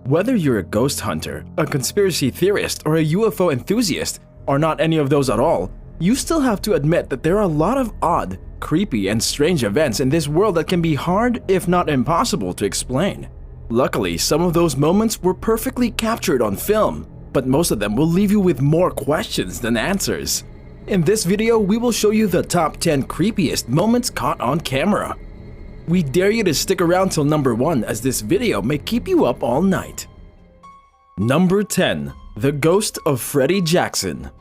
Whether you're a ghost hunter, a conspiracy theorist, or a UFO enthusiast, or not any of those at all, you still have to admit that there are a lot of odd, creepy, and strange events in this world that can be hard, if not impossible, to explain. Luckily, some of those moments were perfectly captured on film, but most of them will leave you with more questions than answers. In this video, we will show you the top 10 creepiest moments caught on camera. We dare you to stick around till number 1, as this video may keep you up all night. Number 10. The Ghost of Freddie Jackson.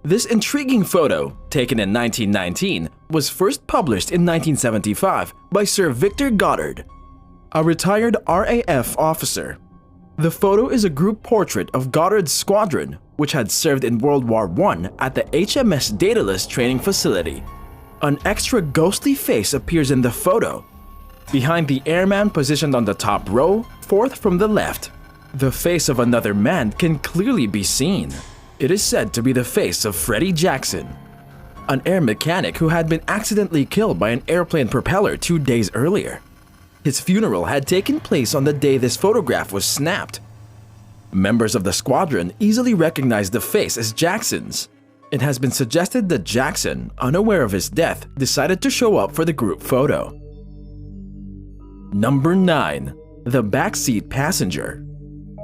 This intriguing photo, taken in 1919, was first published in 1975 by Sir Victor Goddard, a retired RAF officer. The photo is a group portrait of Goddard's squadron, which had served in World War I at the HMS Deadliest training facility. An extra ghostly face appears in the photo, behind the airman positioned on the top row, fourth from the left. The face of another man can clearly be seen. It is said to be the face of Freddie Jackson, an air mechanic who had been accidentally killed by an airplane propeller 2 days earlier. His funeral had taken place on the day this photograph was snapped. Members of the squadron easily recognized the face as Jackson's. It has been suggested that Jackson, unaware of his death, decided to show up for the group photo. Number 9. The Backseat Passenger.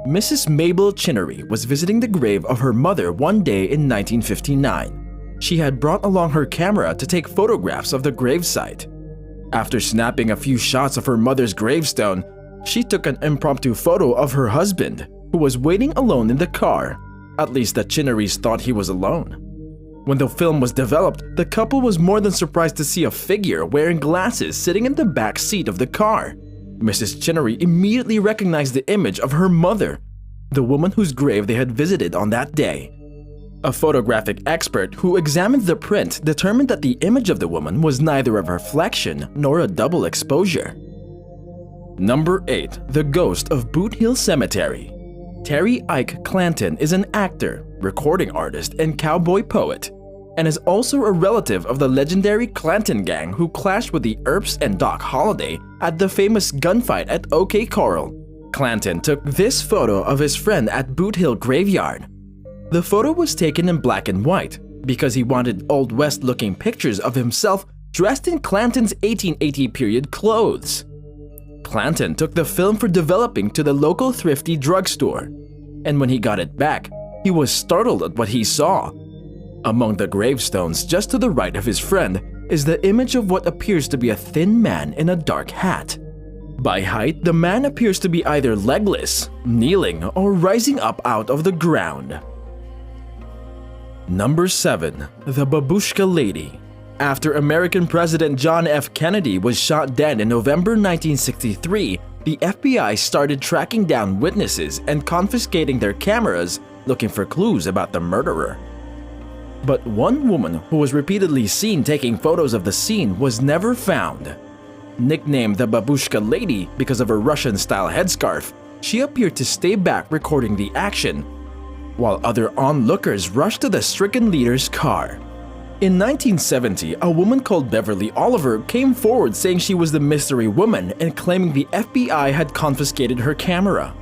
Mrs. Mabel Chinnery was visiting the grave of her mother one day in 1959. She had brought along her camera to take photographs of the gravesite. After snapping a few shots of her mother's gravestone, she took an impromptu photo of her husband, who was waiting alone in the car. At least the Chinnerys thought he was alone. When the film was developed, the couple was more than surprised to see a figure wearing glasses sitting in the back seat of the car. Mrs. Chinnery immediately recognized the image of her mother, the woman whose grave they had visited on that day. A photographic expert who examined the print determined that the image of the woman was neither a reflection nor a double exposure. Number 8. The Ghost of Boot Hill Cemetery. Terry Ike Clanton is an actor, recording artist, and cowboy poet, and is also a relative of the legendary Clanton gang who clashed with the Earps and Doc Holliday at the famous gunfight at OK Corral. Clanton took this photo of his friend at Boot Hill Graveyard. The photo was taken in black and white because he wanted Old West-looking pictures of himself dressed in Clanton's 1880 period clothes. Clanton took the film for developing to the local thrifty drugstore, and when he got it back, he was startled at what he saw. Among the gravestones just to the right of his friend is the image of what appears to be a thin man in a dark hat. By height, the man appears to be either legless, kneeling, or rising up out of the ground. Number 7. The Babushka Lady. After American President John F. Kennedy was shot dead in November 1963, the FBI started tracking down witnesses and confiscating their cameras, looking for clues about the murderer. But one woman who was repeatedly seen taking photos of the scene was never found. Nicknamed the Babushka Lady because of her Russian-style headscarf, she appeared to stay back recording the action, while other onlookers rushed to the stricken leader's car. In 1970, a woman called Beverly Oliver came forward saying she was the mystery woman and claiming the FBI had confiscated her camera.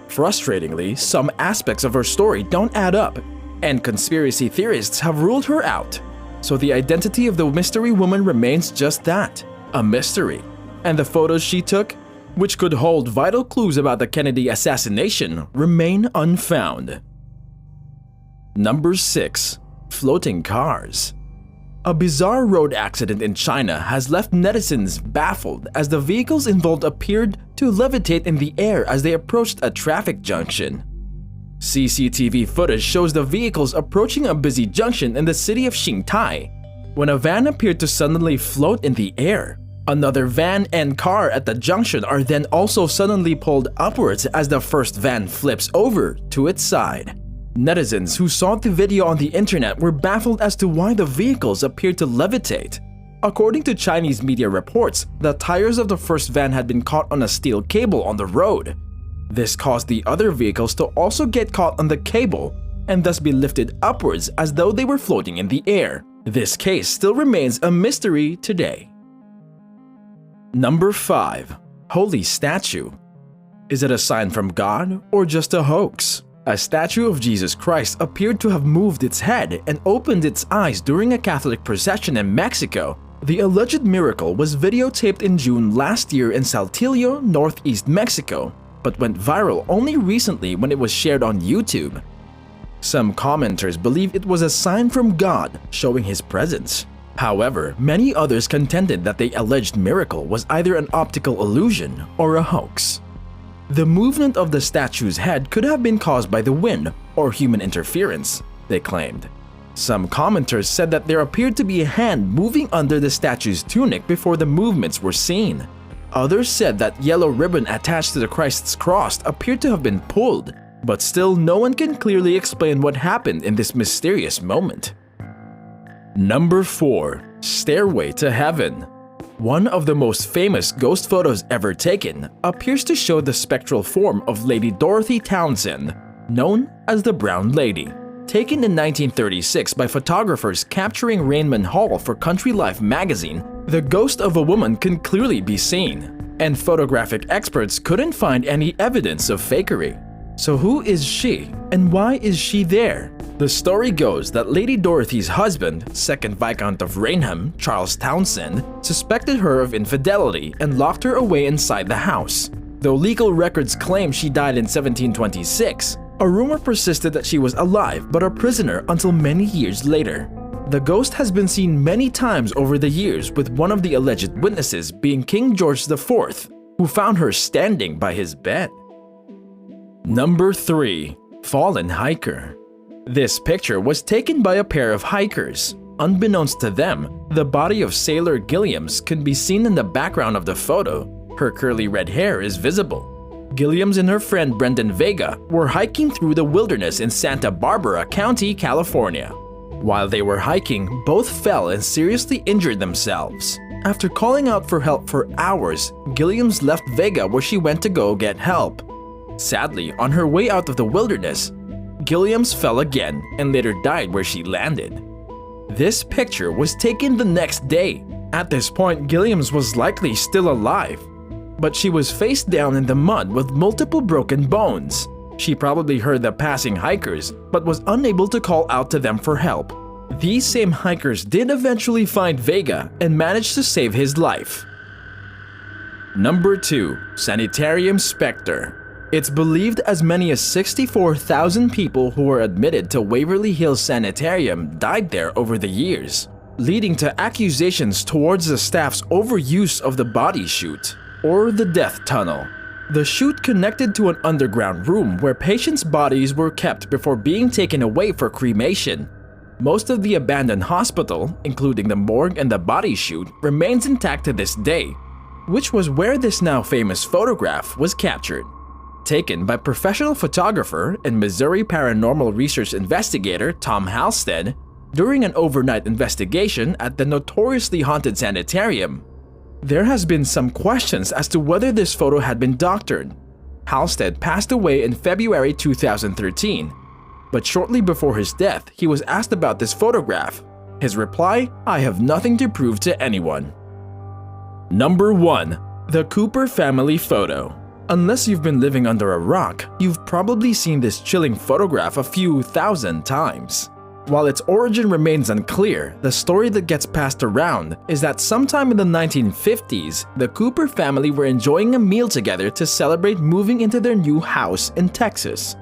Frustratingly, some aspects of her story don't add up, and conspiracy theorists have ruled her out. So the identity of the mystery woman remains just that, a mystery. And the photos she took, which could hold vital clues about the Kennedy assassination, remain unfound. Number 6. Floating cars. A bizarre road accident in China has left netizens baffled as the vehicles involved appeared to levitate in the air as they approached a traffic junction. CCTV footage shows the vehicles approaching a busy junction in the city of Xingtai, when a van appeared to suddenly float in the air. Another van and car at the junction are then also suddenly pulled upwards as the first van flips over to its side. Netizens who saw the video on the internet were baffled as to why the vehicles appeared to levitate. According to Chinese media reports, the tires of the first van had been caught on a steel cable on the road. This caused the other vehicles to also get caught on the cable and thus be lifted upwards as though they were floating in the air. This case still remains a mystery today. Number 5. Holy Statue. Is it a sign from God or just a hoax? A statue of Jesus Christ appeared to have moved its head and opened its eyes during a Catholic procession in Mexico. The alleged miracle was videotaped in June last year in Saltillo, northeast Mexico, but went viral only recently when it was shared on YouTube. Some commenters believe it was a sign from God showing his presence. However, many others contended that the alleged miracle was either an optical illusion or a hoax. The movement of the statue's head could have been caused by the wind or human interference, they claimed. Some commenters said that there appeared to be a hand moving under the statue's tunic before the movements were seen. Others said that yellow ribbon attached to the Christ's cross appeared to have been pulled, but still no one can clearly explain what happened in this mysterious moment. Number 4. Stairway to Heaven. One of the most famous ghost photos ever taken appears to show the spectral form of Lady Dorothy Townsend, known as the Brown Lady. Taken in 1936 by photographers capturing Rainman Hall for Country Life magazine, the ghost of a woman can clearly be seen, and photographic experts couldn't find any evidence of fakery. So who is she, and why is she there? The story goes that Lady Dorothy's husband, 2nd Viscount of Raynham, Charles Townsend, suspected her of infidelity and locked her away inside the house. Though legal records claim she died in 1726, a rumor persisted that she was alive but a prisoner until many years later. The ghost has been seen many times over the years, with one of the alleged witnesses being King George IV, who found her standing by his bed. Number 3. Fallen Hiker. This picture was taken by a pair of hikers. Unbeknownst to them, the body of Sailor Gilliams can be seen in the background of the photo. Her curly red hair is visible. Gilliams and her friend Brendan Vega were hiking through the wilderness in Santa Barbara County, California. While they were hiking, both fell and seriously injured themselves. After calling out for help for hours, Gilliams left Vega where she went to go get help. Sadly, on her way out of the wilderness, Gilliams fell again and later died where she landed. This picture was taken the next day. At this point, Gilliams was likely still alive, but she was face down in the mud with multiple broken bones. She probably heard the passing hikers, but was unable to call out to them for help. These same hikers did eventually find Vega and managed to save his life. Number 2. Sanitarium Spectre. It's believed as many as 64,000 people who were admitted to Waverly Hills Sanitarium died there over the years, leading to accusations towards the staff's overuse of the body chute, or the death tunnel. The chute connected to an underground room where patients' bodies were kept before being taken away for cremation. Most of the abandoned hospital, including the morgue and the body chute, remains intact to this day, which was where this now famous photograph was captured. Taken by professional photographer and Missouri paranormal research investigator Tom Halstead during an overnight investigation at the notoriously haunted sanitarium. There has been some questions as to whether this photo had been doctored. Halstead passed away in February 2013, but shortly before his death, he was asked about this photograph. His reply, "I have nothing to prove to anyone." Number 1. The Cooper family photo. Unless you've been living under a rock, you've probably seen this chilling photograph a few thousand times. While its origin remains unclear, the story that gets passed around is that sometime in the 1950s, the Cooper family were enjoying a meal together to celebrate moving into their new house in Texas.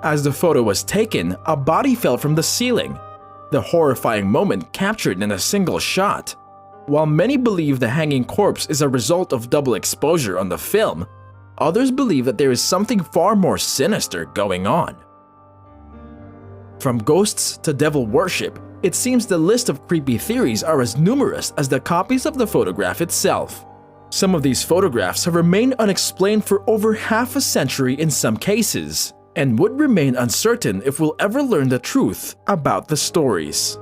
As the photo was taken, a body fell from the ceiling. The horrifying moment captured in a single shot. While many believe the hanging corpse is a result of double exposure on the film, others believe that there is something far more sinister going on. From ghosts to devil worship, it seems the list of creepy theories are as numerous as the copies of the photograph itself. Some of these photographs have remained unexplained for over half a century in some cases, and would remain uncertain if we'll ever learn the truth about the stories.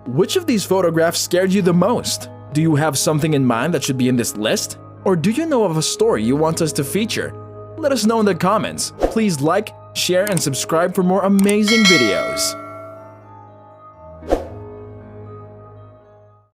Which of these photographs scared you the most? Do you have something in mind that should be in this list? Or do you know of a story you want us to feature? Let us know in the comments. Please like, share, and subscribe for more amazing videos.